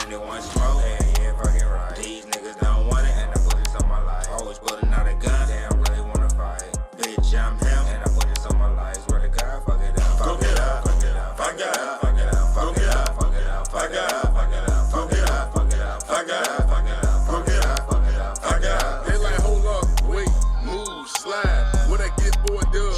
anyone smoke. Yeah, fucking right. These niggas don't want it, and I put this on my life. Always pulling out a gun, they don't really wanna fight. Bitch, I'm him, and I put this on my life. Swear to God, fuck it up. Fuck it up, fuck it up, fuck it up, fuck it up, fuck it up, fuck it up, fuck it up, fuck it up, fuck it up, fuck it up, fuck it up, fuck it up, fuck it up, fuck it up, fuck it up. They like, hold up, wait, move, slide. When I get bored, dub.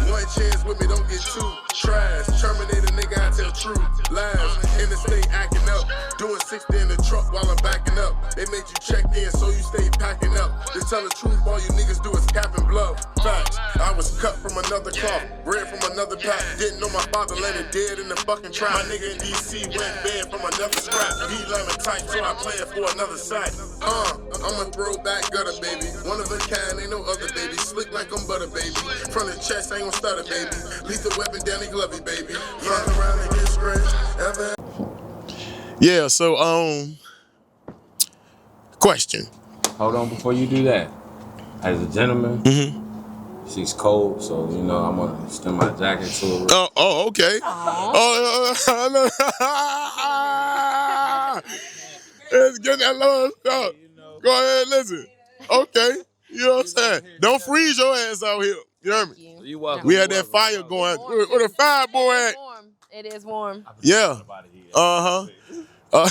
One chance with me, don't get two. Trash, terminate a nigga, I tell truth. Lies, in the state acting up. Doing 60 in the truck while I'm backing up. They made you check in, so you stay packing up. To tell the truth, all you niggas do is cap and bluff. Facts, I was cut from another cloth, bred from another pack. Didn't know my father landed dead in the fucking trap. My nigga in DC went bad from another scrap. He lemon tight, so I play it for another side. I'm a throwback gutter, baby. One of a kind, ain't no other, baby. Slick like I'm butter, baby. From the chest, ain't gon' stutter, baby. Lethal weapon, Danny Glovey, baby. Run around and get scratched. Ever. Yeah, so question. Hold on before you do that. As a gentleman, she's cold, so you know I'm gonna extend my jacket to her. Oh, okay. Let's get that love stuff. Go ahead, listen. Okay, you know what I'm saying? Don't freeze your ass out here. You hear me? You welcome. We had that fire going. Where the fire boy at? It is warm. Yeah. I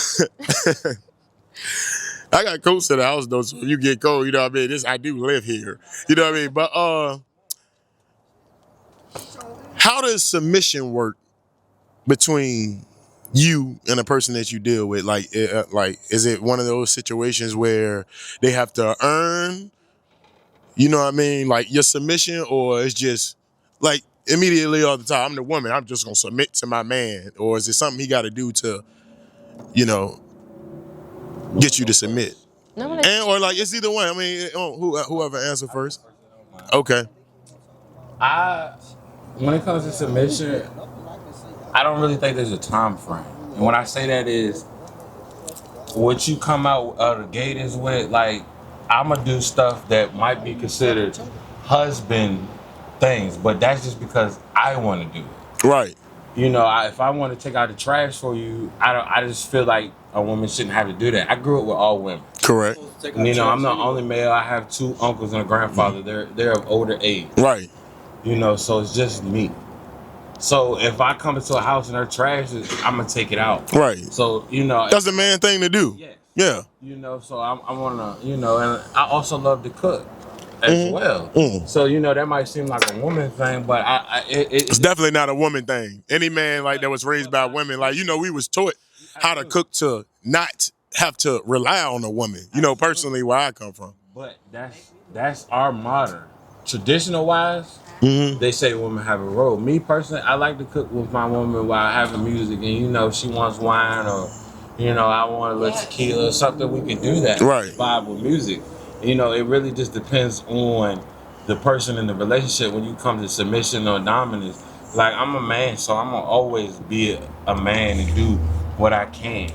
got coats to the house though, so if you get cold, you know what I mean? I do live here. You know what I mean? But how does submission work between you and the person that you deal with? Like, is it one of those situations where they have to earn, you know what I mean, like your submission, or it's just like immediately all the time, I'm the woman, I'm just gonna submit to my man, or is it something he got to do to, you know, get you to submit? Or like it's either one. I mean, whoever answer first. Okay. When it comes to submission, I don't really think there's a time frame. And when I say that is, what you come out of the gate is with, like, I'm gonna do stuff that might be considered husband things, but that's just because I want to do it. Right. You know, if I want to take out the trash for you, I just feel like a woman shouldn't have to do that. I grew up with all women. Correct. And, you know, I'm the only male. I have 2 uncles and a grandfather. They're of older age. Right. You know, so it's just me. So if I come into a house and her trash is, I'm gonna take it out. Right. So you know, that's a man thing to do. Yes. Yeah. You know, so I wanna, you know, and I also love to cook as well. So you know, that might seem like a woman thing, but it's definitely not a woman thing. Any man like that was raised by women, like, you know, we was taught how to cook to not have to rely on a woman. You know, personally, where I come from. But that's our modern. Traditional wise, they say women have a role. Me personally, I like to cook with my woman while having music, and you know, she wants wine, or you know, I want a little tequila or something. We can do that. Right. Vibe with music. You know, it really just depends on the person in the relationship when you come to submission or dominance. Like, I'm a man, so I'm gonna always be a man and do what I can,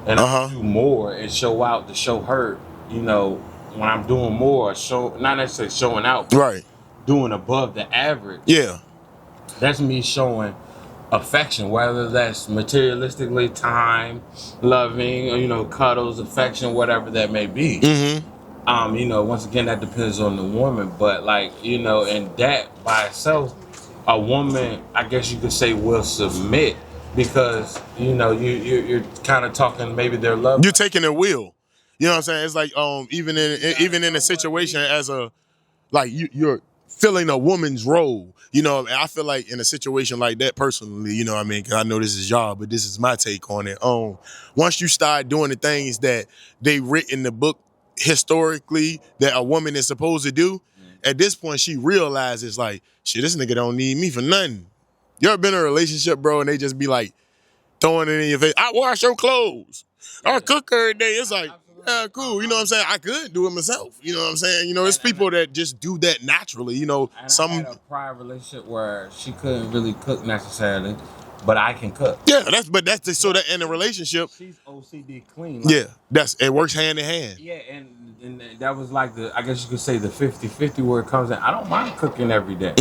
and I'll do more and show out to show her. You know. When I'm doing more, not necessarily showing out, right? Doing above the average. Yeah, that's me showing affection, whether that's materialistically, time, loving, or, you know, cuddles, affection, whatever that may be. You know, once again, that depends on the woman, but like, you know, and that by itself, a woman, I guess you could say, will submit because you know you're kind of talking maybe their love. You're taking their will. You know what I'm saying? It's like even in a situation as a like you're filling a woman's role. You know, I feel like in a situation like that personally, you know what I mean? Because I know this is y'all, but this is my take on it. Once you start doing the things that they writ in the book historically that a woman is supposed to do, at this point she realizes like, shit, this nigga don't need me for nothing. You ever been in a relationship, bro, and they just be like throwing it in your face? I wash your clothes. I cook every day. It's like, yeah, cool. You know what I'm saying? I could do it myself. You know what I'm saying? You know, it's people that just do that naturally. You know, I had a prior relationship where she couldn't really cook necessarily, but I can cook. Yeah, that's so that in a relationship, she's OCD clean. Like, yeah, it works hand in hand. Yeah, and that was like I guess you could say the 50-50 where it comes in. I don't mind cooking every day.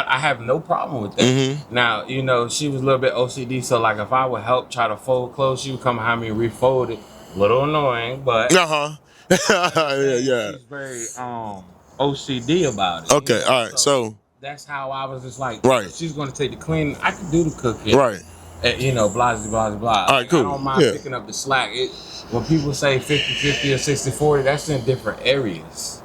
I have no problem with that. Mm-hmm. Now, you know, she was a little bit OCD, so like if I would help try to fold clothes, she would come behind me and refold it. A little annoying, but yeah. she's very OCD about it. Okay, you know? all right. So that's how I was just like, Right. if she's gonna take the cleaning, I can do the cooking. right. You know, blah, blah, blah, blah. All right, cool. I don't mind Yeah. picking up the slack. When people say 50-50 or 60-40, that's in different areas.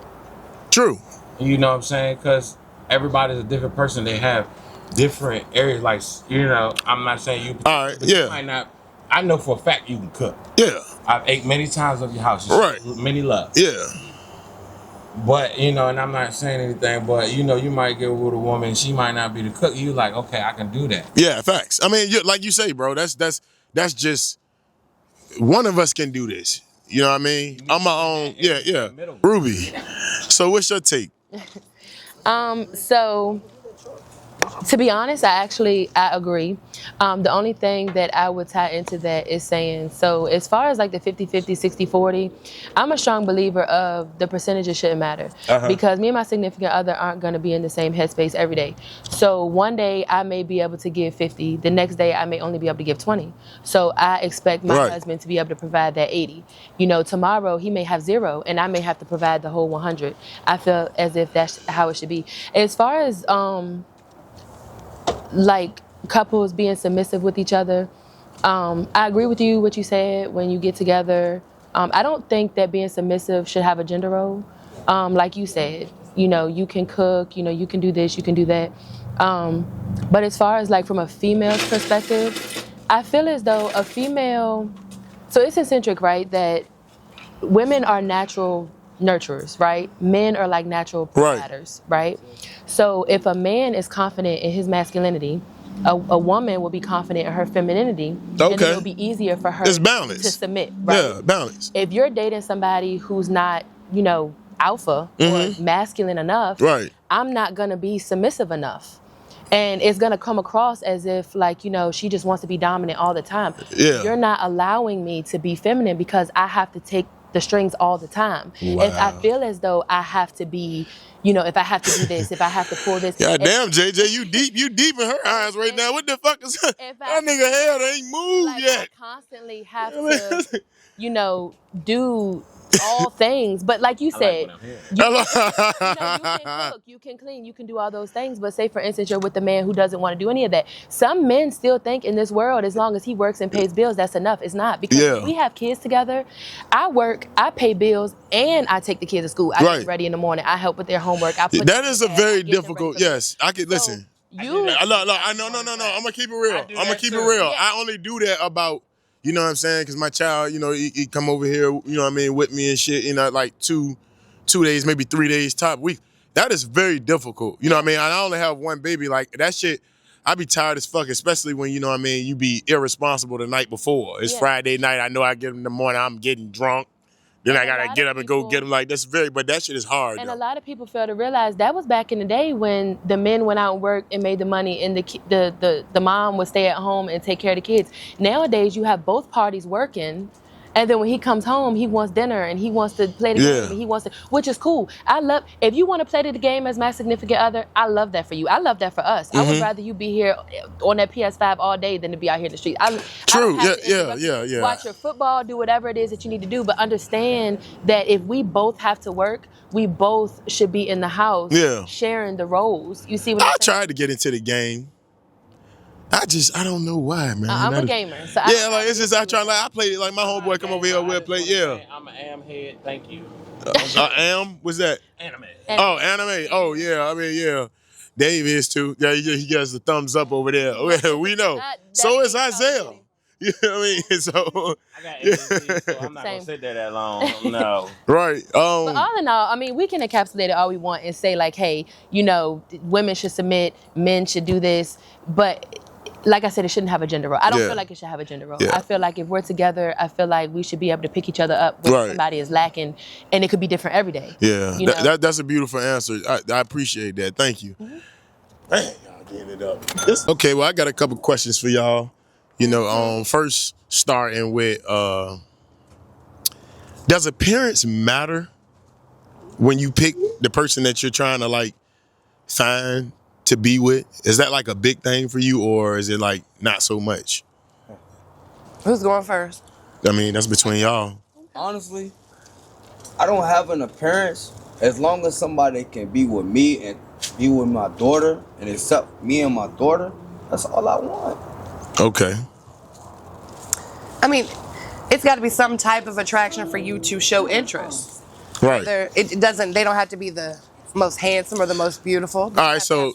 True. You know what I'm saying? Because everybody's a different person. They have different areas. Like, you know, I'm not saying you. All right, but yeah. You might not. I know for a fact you can cook. Yeah. I've ate many times of your house. Right. Many love. Yeah. But, you know, and I'm not saying anything, but, you know, you might get with a woman, she might not be the cook. You like, okay, I can do that. Yeah, facts. I mean, like you say, bro, that's just one of us can do this. You know what I mean? I'm my own. Yeah. Ruby. So what's your take? So to be honest, I agree. The only thing that I would tie into that is saying, so as far as like the 50-50, 60-40, I'm a strong believer of the percentages shouldn't matter because me and my significant other aren't going to be in the same headspace every day. So one day I may be able to give 50, the next day I may only be able to give 20. So I expect my husband to be able to provide that 80. You know, tomorrow he may have 0 and I may have to provide the whole 100. I feel as if that's how it should be. As far as like couples being submissive with each other, I agree with you what you said when you get together. I don't think that being submissive should have a gender role. Like you said, you know, you can cook, you know, you can do this, you can do that. But as far as like from a female's perspective, I feel as though a female, so it's eccentric, right, that women are natural nurturers, right? Men are like natural providers, right? So if a man is confident in his masculinity, a woman will be confident in her femininity, and it'll be easier for her to submit, right? Yeah, balance. If you're dating somebody who's not, you know, alpha or masculine enough, I'm not gonna be submissive enough. And it's gonna come across as if like, you know, she just wants to be dominant all the time. Yeah. You're not allowing me to be feminine because I have to take the strings all the time. Wow. If I feel as though I have to be, you know, if I have to do this, if I have to pull this. God damn, JJ, you deep in her eyes right now. What the fuck is that? That nigga head ain't moved like, yet. I constantly have to, you know, do all things. But like you said, you can cook, you can clean, you can do all those things. But say, for instance, you're with a man who doesn't want to do any of that. Some men still think in this world, as long as he works and pays bills, that's enough. It's not. Because if we have kids together, I work, I pay bills, and I take the kids to school. I get ready in the morning. I help with their homework. I put that is a very difficult, yes. I could listen. No, I'm gonna keep it real. I only do that about, you know what I'm saying? Because my child, you know, he come over here, you know what I mean, with me and shit, you know, like two days, maybe 3 days top week. That is very difficult. You know what I mean? I only have one baby. Like, that shit, I be tired as fuck, especially when, you know what I mean, you be irresponsible the night before. It's Friday night. I know I get him in the morning, I'm getting drunk. Then I gotta get up and go get him. Like, but that shit is hard. And a lot of people fail to realize that was back in the day when the men went out and worked and made the money, and the mom would stay at home and take care of the kids. Nowadays, you have both parties working, and then when he comes home, he wants dinner and he wants to play the game, and he wants to, which is cool. If you want to play the game as my significant other, I love that for you. I love that for us. I would rather you be here on that PS5 all day than to be out here in the street. True. Yeah. Watch your football, do whatever it is that you need to do, but understand that if we both have to work, we both should be in the house sharing the roles. You see what I'm saying? I tried to get into the game. I don't know why, man. I'm a gamer. So it's just I played it like my homeboy come over here, we'll play. I'm an AM head. Thank you. AM? What's that? Anime. Oh, anime. Oh, yeah. I mean, yeah. Dave is too. Yeah, he gets the thumbs up over there. We know. So is Isaiah. You know what I mean? So I got ADD, so I'm not gonna sit there that long. No. Right. But all in all, I mean, we can encapsulate it all we want and say like, hey, you know, women should submit, men should do this, but like I said, it shouldn't have a gender role. I don't feel like it should have a gender role. I feel like if we're together, I feel like we should be able to pick each other up when somebody is lacking, and it could be different every day. Yeah, that's a beautiful answer. I appreciate that. Thank you. Man, y'all getting it up. Okay, well, I got a couple questions for y'all. You know, first starting with, does appearance matter when you pick the person that you're trying to like find to be with? Is that like a big thing for you, or is it like not so much? Who's going first? I mean, that's between y'all. Honestly, I don't have an appearance. As long as somebody can be with me and be with my daughter and accept me and my daughter, that's all I want. Okay. I mean, it's got to be some type of attraction for you to show interest. Right. It doesn't. They don't have to be the most handsome or the most beautiful. All right. So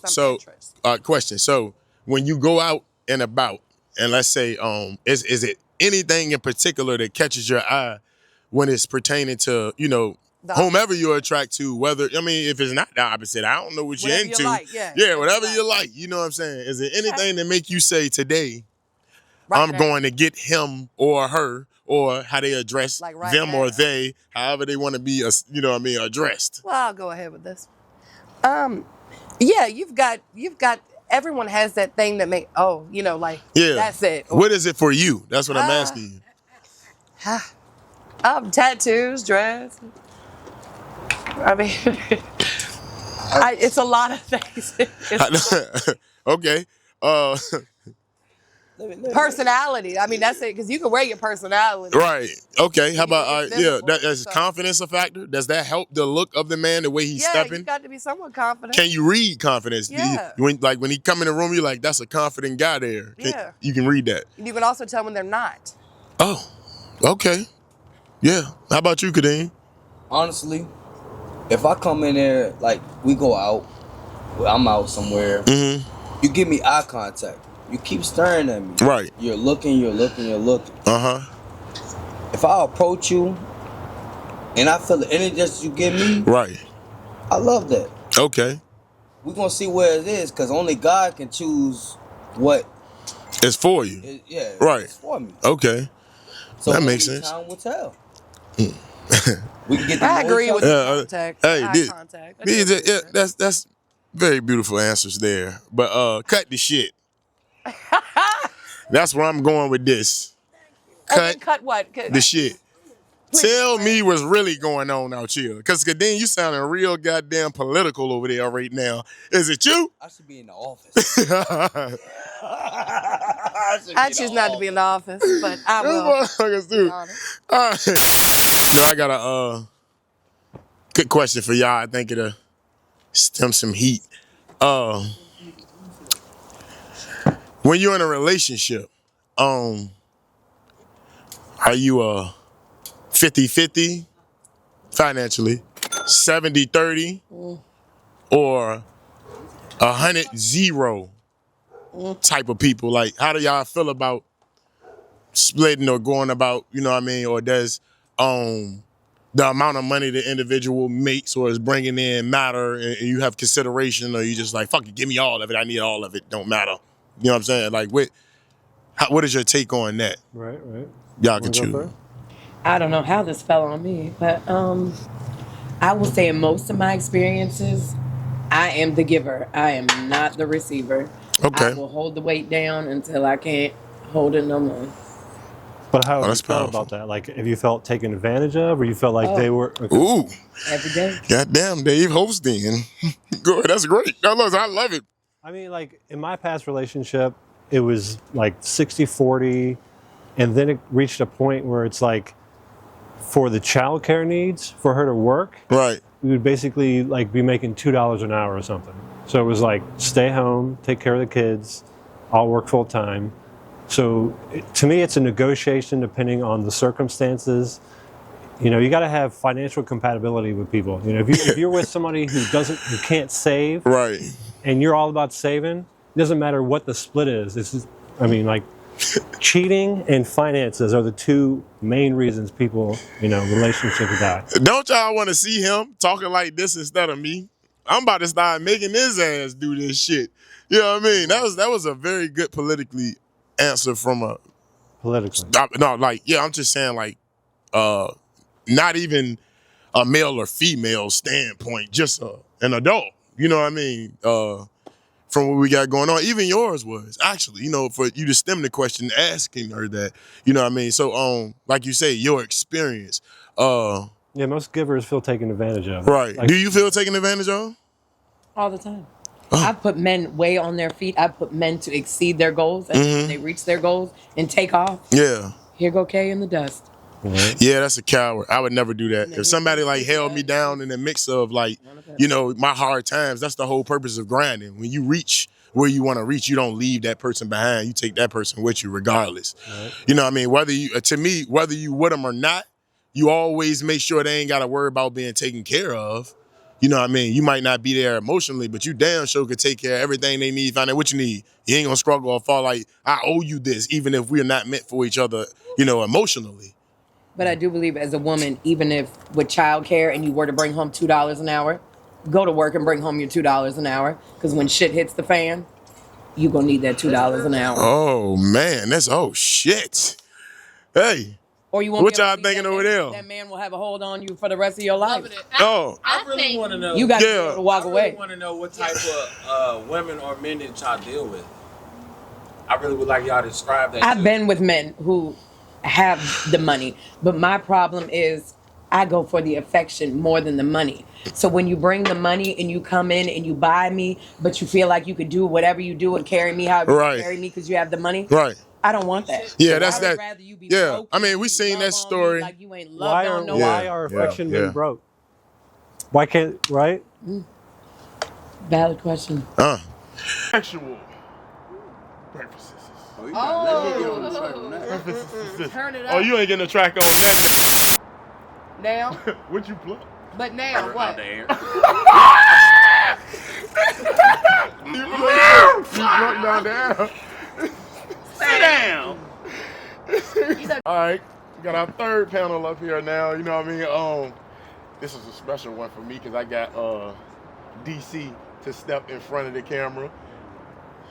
question. So when you go out and about, and let's say, is it anything in particular that catches your eye when it's pertaining to, you know, whomever you're attracted to, whether, I mean, if it's not the opposite, I don't know what you're Whatever into. you like, yeah. Whatever you like. You know what I'm saying? Is there anything that make you say today, Right I'm now. going to get him or her, or how they address Like right them now. or they, however they want to be, you know what I mean, addressed? Well, I'll go ahead with this. Yeah, you've got. Everyone has that thing that make. Oh, you know, like that's it. What is it for you? That's what I'm asking you. Tattoos, dress. I mean, it's a lot of things. Okay. Personality. I mean, that's it. Because you can wear your personality. Right. Okay. How about it's visible, that's so. confidence a factor? Does that help the look of the man, the way he's Yeah, stepping? you got to be somewhat confident. Can you read confidence? Yeah. When he come in the room, you're like, that's a confident guy there. Yeah. You can read that. You can also tell when they're not. Oh. Okay. Yeah. How about you, Kadeem? Honestly, if I come in there, like we go out, I'm out somewhere, you give me eye contact. You keep staring at me. Right. You're looking. Uh-huh. If I approach you and I feel the energy that you give me, Right. I love that. Okay. We're going to see where it is because only God can choose what. It's for you. Right. It's for me. Okay. So that makes only sense. Time will tell. We can get I agree with contact. Eye contact. That's very beautiful answers there. But cut the shit. That's where I'm going with this. Cut what? The shit. Tell me what's really going on out here. Because Kadeem, you sounding real goddamn political over there right now. Is it you? I should be in the office. I choose not to be in the office, but I will. Motherfuckers do. All right. Now I got a good question for y'all. I think it'll stem some heat. When you're in a relationship, are you 50-50 financially, 70-30, or 100-0 type of people? Like, how do y'all feel about splitting or going about, you know what I mean? Or does the amount of money the individual makes or is bringing in matter, and you have consideration, or you just like, fuck it, give me all of it, I need all of it, don't matter? You know what I'm saying? Like, what is your take on that? Right. Y'all can choose. I don't know how this fell on me, but I will say in most of my experiences, I am the giver. I am not the receiver. Okay. I will hold the weight down until I can't hold it no more. But how have you that's felt powerful. about that? Like, have you felt taken advantage of, or you felt like they were? Okay. Ooh. Every day. Goddamn, Dave hosting. Good, that's great. I love it. I mean, like, in my past relationship, it was like 60-40, and then it reached a point where it's like, for the childcare needs, for her to work, Right. we would basically like be making $2 an hour or something. So it was like, stay home, take care of the kids, I'll work full time. So to me, it's a negotiation depending on the circumstances. You know, you got to have financial compatibility with people. You know, if you're with somebody who can't save, Right. and you're all about saving, it doesn't matter what the split is. It's just, I mean, like, cheating and finances are the two main reasons people, relationships die. Don't y'all want to see him talking like this instead of me? I'm about to start making his ass do this shit. You know what I mean? That was a very good politically answer from a Politically. no, like, yeah, I'm just saying, like, not even a male or female standpoint, just an adult. You know what I mean? From what we got going on, even yours was actually, for you to stem the question, asking her that, you know what I mean? So, like you say, your experience. Yeah, most givers feel taken advantage of. Right. Like, Do you feel taken advantage of? All the time. I've put men way on their feet. I've put men to exceed their goals, and when they reach their goals and take off. Yeah. Here go Kay in the dust. Yeah, that's a coward. I would never do that. If somebody like held me down in the mix of like, you know, my hard times, that's the whole purpose of grinding. When you reach where you want to reach, you don't leave that person behind. You take that person with you regardless. You know what I mean? Whether you, to me, whether you with them or not, you always make sure they ain't got to worry about being taken care of. You know what I mean? You might not be there emotionally, but you damn sure could take care of everything they need, find out what you need. You ain't gonna struggle or fall like, I owe you this, even if we're not meant for each other, you know, emotionally. But I do believe as a woman, even if with childcare and you were to bring home $2 an hour, go to work and bring home your $2 an hour. Because when shit hits the fan, you gonna need that $2 an hour. Oh man, that's oh shit. Hey. Or you won't What be able y'all to thinking that over man, there? That man will have a hold on you for the rest of your life. Oh. I really want to know. You got to be able to walk I away. really want to know what type of women or men that y'all deal with. I really would like y'all to describe that. I've been with men who have the money, but my problem is I go for the affection more than the money. So when you bring the money and you come in and you buy me, but you feel like you could do whatever you do and carry me however you carry me because you have the money. Right. I don't want that. Yeah, that's I would that. rather you be Yeah, broke I mean, we and seen love that on story. me like you ain't loved on no Why are affection men broke? Why can't, right? Valid question. Sexual preferences. Turn it Oh, up. you ain't getting a track on nothing. Now, What you play? but now what? You drunk down there. Sit down. All right, we got our third panel up here now. You know what I mean? This is a special one for me because I got DC to step in front of the camera.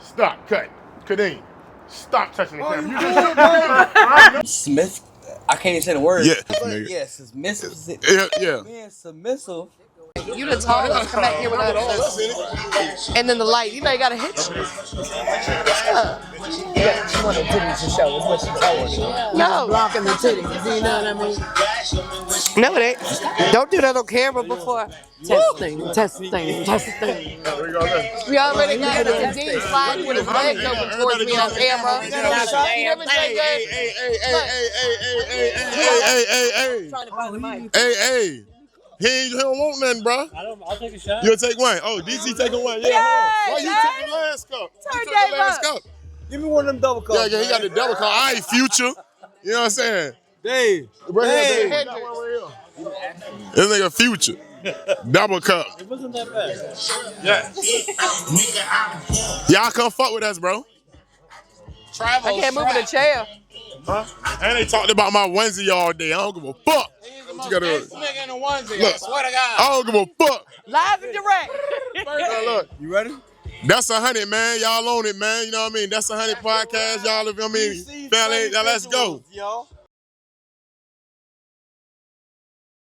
Stop, cut, Kadeem. Stop touching the camera. You just Smith. I can't even say the word. Yeah. Yeah, submissive. Yeah. Being submissive. You the tallest. Come back here with us. And then the light. You know you gotta hit you. She wanted titties to show is what she told me. No. Blocking the titties, you know what I mean? No, it ain't. Don't do that on camera before. Testing. We already got the Dean sliding with his legs open towards me on camera. You hear me say good? Hey. He don't want nothing, bro. I'll take a shot. You'll take one. Oh, DC taking one. Yeah. Why you took the last cup? Turn Dave up. Give me one of them double cups. Yeah, he got the double cup. All right, Future. You know what I'm saying? Dave. This nigga Future. Double cup. It wasn't that bad. Yeah. Y'all come fuck with us, bro. I can't move in the chair. Huh? And they talked about my onesie all day. I don't give a fuck. What you gotta do? Nigga in a onesie. Look, I swear to God. I don't give a fuck. Live and direct. Look, You ready? that's 100, man. Y'all own it, man. You know what I mean? That's 100 podcast. Y'all, if you know what I mean, family, now let's go. Y'all.